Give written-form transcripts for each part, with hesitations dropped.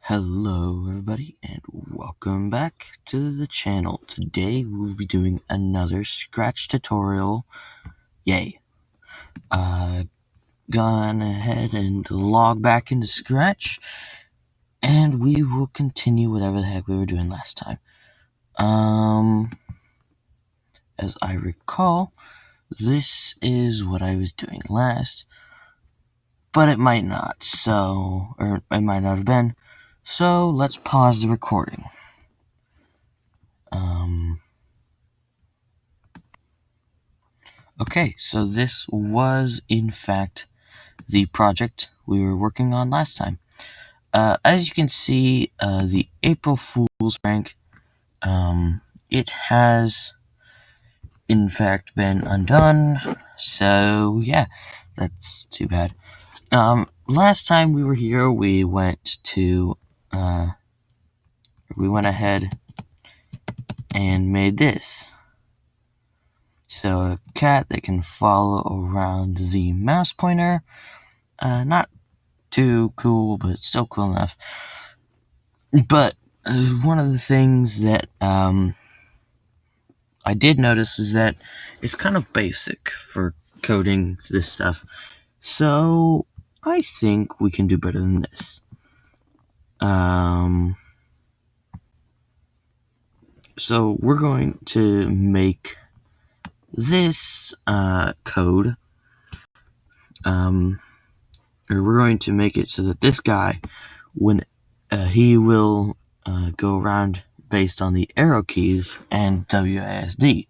Hello everybody and welcome back to the channel. Today we'll be doing another Scratch tutorial. Yay. Gone ahead and log back into Scratch and we will continue whatever the heck we were doing last time. As I recall, this is what I was doing last, but it might not, or it might not have been. So let's pause the recording. Okay, so this was in fact the project we were working on last time. As you can see, the April Fool's prank, it has in fact been undone. So yeah, that's too bad. Last time we were here, we went ahead and made this. So a cat that can follow around the mouse pointer. Not too cool, but still cool enough. But one of the things that I did notice was that it's kind of basic for coding this stuff. So I think we can do better than this. So we're going to make this code, or we're going to make it so that this guy, when he will go around based on the arrow keys and WASD.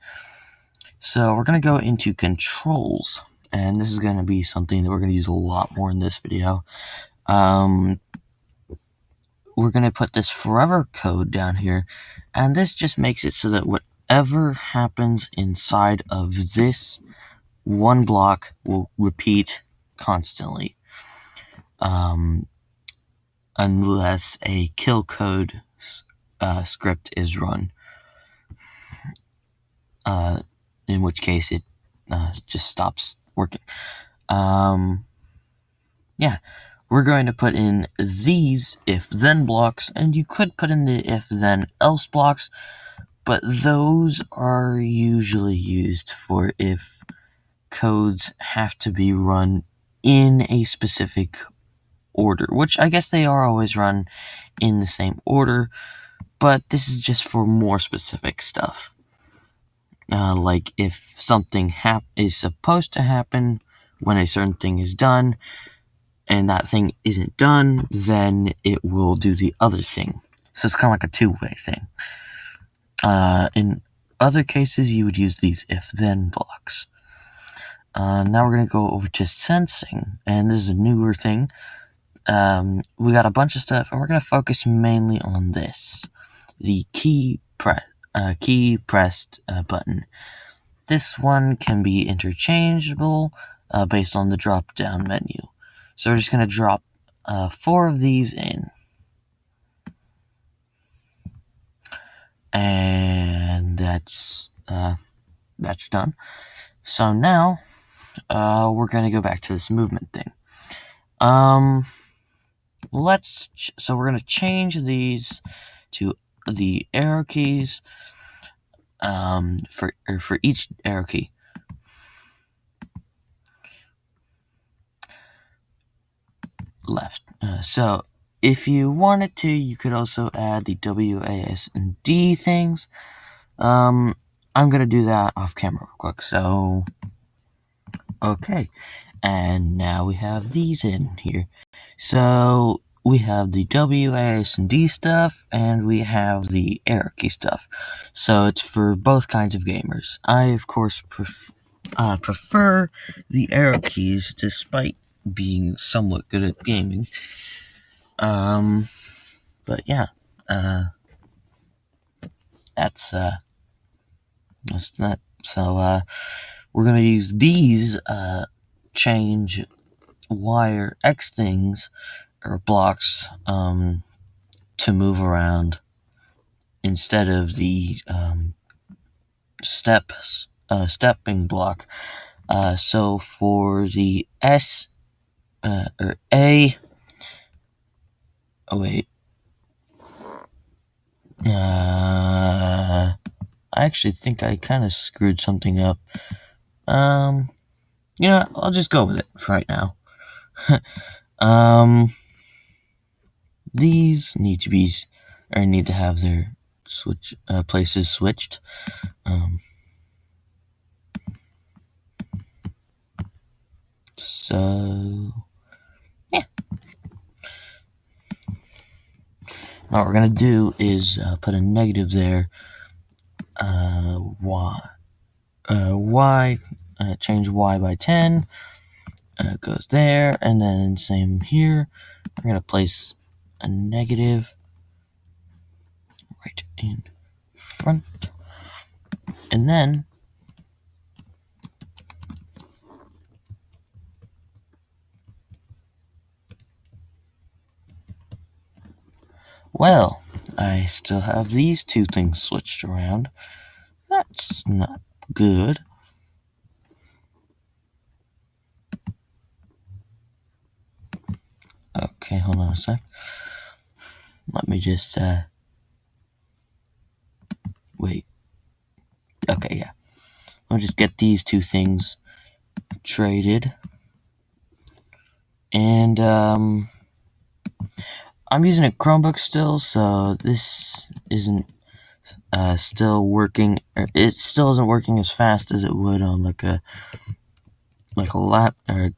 So we're going to go into controls, and this is going to be something that we're going to use a lot more in this video. We're going to put this forever code down here, and this just makes it so that whatever happens inside of this one block will repeat constantly, unless a kill code script is run, in which case it just stops working. Yeah, we're going to put in these if-then blocks, and you could put in the if-then-else blocks, but those are usually used for if codes have to be run in a specific order, which I guess they are always run in the same order, but this is just for more specific stuff. Like if something is supposed to happen when a certain thing is done, and that thing isn't done, then it will do the other thing. So it's kind of like a two-way thing. In other cases, you would use these if-then blocks. Now we're going to go over to sensing, and this is a newer thing. We got a bunch of stuff, and we're going to focus mainly on this, the key pressed button. This one can be interchangeable based on the drop-down menu. So we're just going to drop 4 of these in. And that's done. So now we're going to go back to this movement thing. So we're going to change these to the arrow keys for each arrow key. Left. So if you wanted to, you could also add the WASD things. I'm gonna do that off camera real quick. So okay, and now we have these in here. So we have the WASD stuff, and we have the arrow key stuff. So it's for both kinds of gamers. I of course prefer the arrow keys, despite being somewhat good at gaming. But yeah, that's that. So we're gonna use these change wire X things or blocks to move around instead of the stepping block. So for the S or A, oh wait, I actually think I kind of screwed something up. I'll just go with it for right now. These need to have their places switched. So yeah. Now what we're gonna do is put a negative there. Change y by 10. Goes there, and then same here. We're gonna place a negative right in front, and then well, I still have these two things switched around. That's not good. Okay, hold on a sec. Let me just wait. Okay, yeah. I'll just get these two things traded. And I'm using a Chromebook still, so this isn't still working. It still isn't working as fast as it would on like a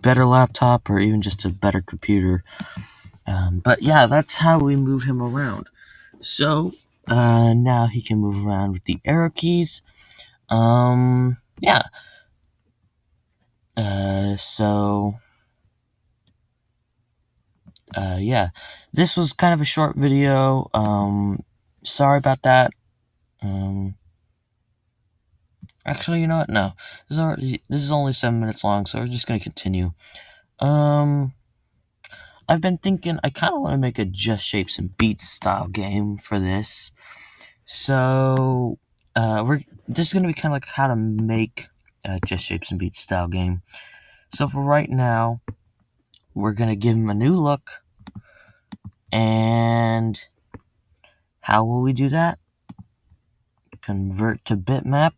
better laptop, or even just a better computer. But yeah, that's how we move him around. So now he can move around with the arrow keys. Yeah. Yeah, this was kind of a short video. Sorry about that. Actually, you know what? No, this is only 7 minutes long, so we're just gonna continue. I've been thinking I kind of want to make a Just Shapes and Beats style game for this. So, this is gonna be kind of like how to make a Just Shapes and Beats style game. So for right now, we're gonna give him a new look. And how will we do that? Convert to bitmap.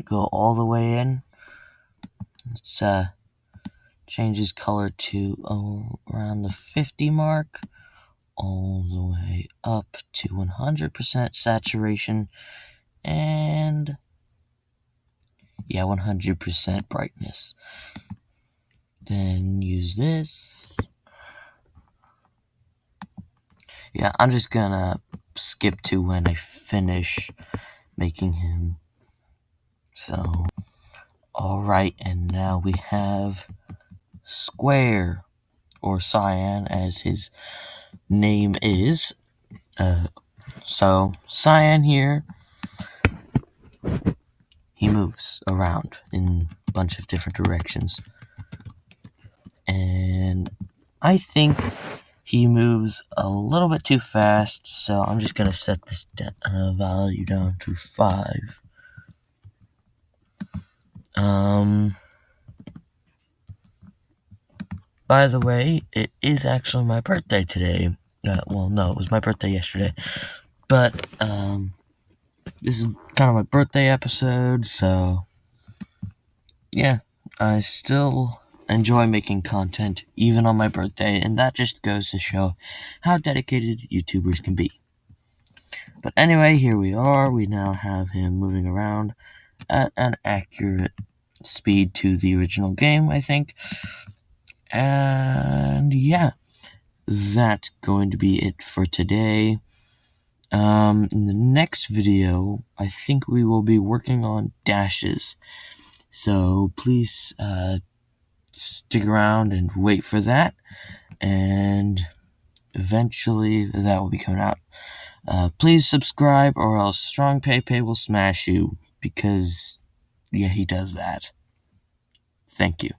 Go all the way in. Let's change his color to around the 50 mark. All the way up to 100% saturation. And yeah, 100% brightness. Then use this. Yeah, I'm just gonna skip to when I finish making him. So, alright, and now we have Square, or Cyan as his name is. So, Cyan here, he moves around in a bunch of different directions. And I think he moves a little bit too fast, so I'm just going to set this value down to 5. By the way, it is actually my birthday today. Well, no, it was my birthday yesterday. But, this is kind of my birthday episode, so yeah, I still enjoy making content even on my birthday, and that just goes to show how dedicated YouTubers can be. But anyway, here we are. We now have him moving around at an accurate speed to the original game, I think. And yeah, that's going to be it for today. In the next video, I think we will be working on dashes. So please stick around and wait for that. And eventually that will be coming out. Please subscribe, or else Strong Pepe will smash you, because yeah, he does that. Thank you.